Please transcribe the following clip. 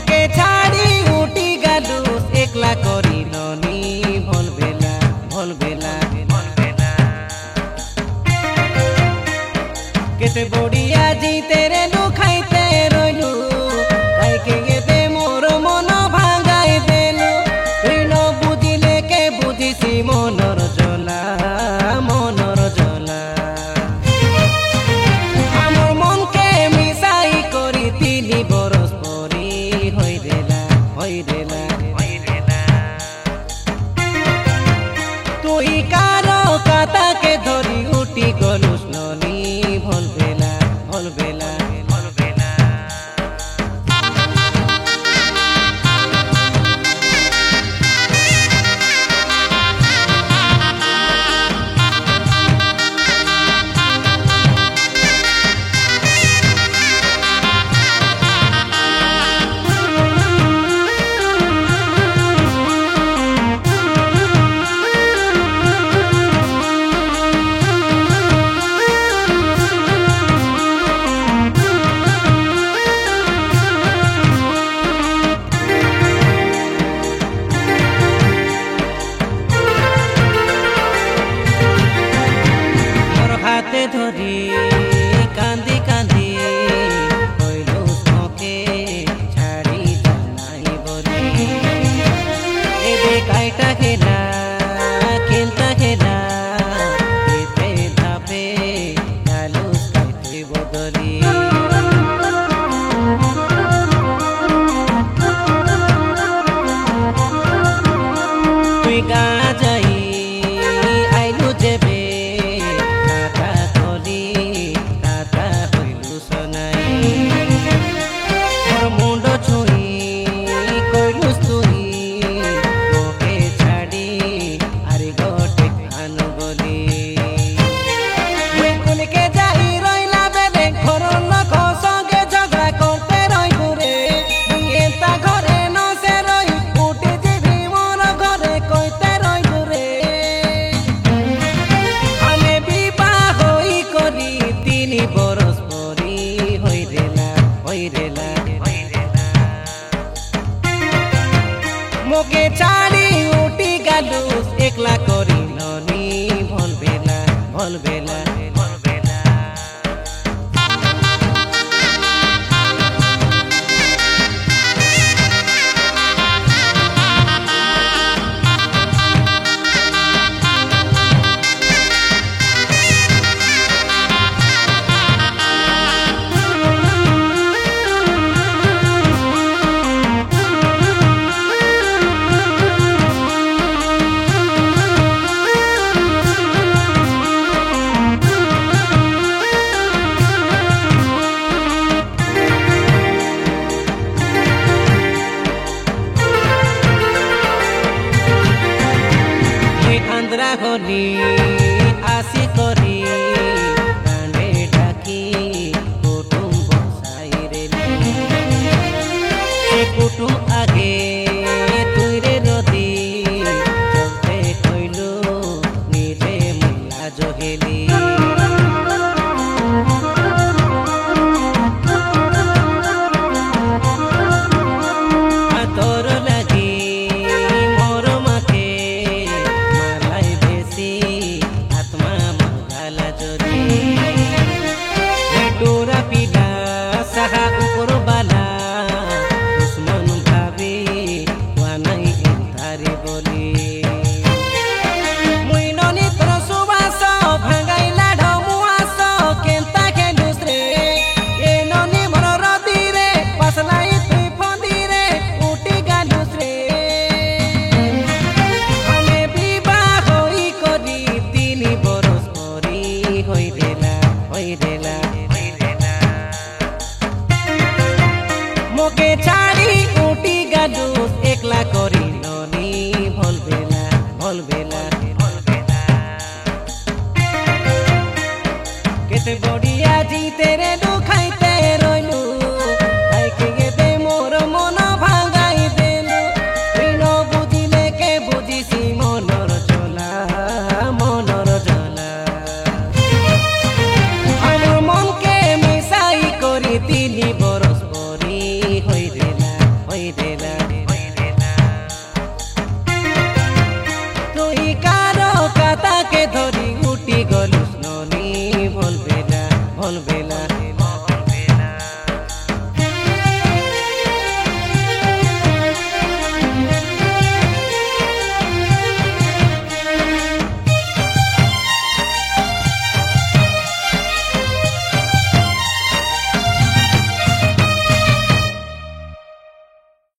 मोके छाड़ी उठी गालू एकला करी ननी भल बेला भल बेला भल बेला केते बड़िया जी तेरे नु खाइते रइलु काइके एबे मोर मन भांगाई देलु तुई न बुझिले के बुझिसी मनर जला मनर जला आमर मन के मिसाई करी तिनी बरस परी होई देला होई देला होई देला तुई कारो काता के धरी उठी गलुस ननी भल बेला भल बेला भल बेला हाथे धरी कांदी कांदी कइलु तोके छाड़ी जानाई बोली एबे काइटा खेला खेलता खेला एते धापे डालु काइटे बदली तुई गा जाई आइलु जेबे मुंडो छुई कइलुस तुई मोके छाड़ी आरे गोटे खानु बोली मुई के जाई रइला बेले घर लोक संगे झगड़ा करते रही घुरे एता घरे न से रही उठी जीवी मोर घरे कइते रही घुरे आमे विवाह होई करी 3 बरस परी होई देला होई देला मोके छाड़ी उठी गालू एकला करी ननी भल बेला भल बेला भल बेला आंध्रा होली आसी करी कांडे डाकी कुटुम बसाई रेली कुटुम आगे तुई रे नदी चलते कइलु नीरे मुला जोगेली तोर लगी मोर माके मालाई बेसी आत्मा मगाला जोरी डोरा पीला साहा ऊपर बाला दुश्मन भाभी वानाई इंतारी बोली मुई ननी तोर सुबास भांगाइला ढमुआस केंता खेलुस रे ए ननी मोर रदी रे पसलाई तुई फंदी रे उठी गालुस रे आमे विवाह होई करी 3 बरस परी होई देला होई देला होई देला मोके छाड़ी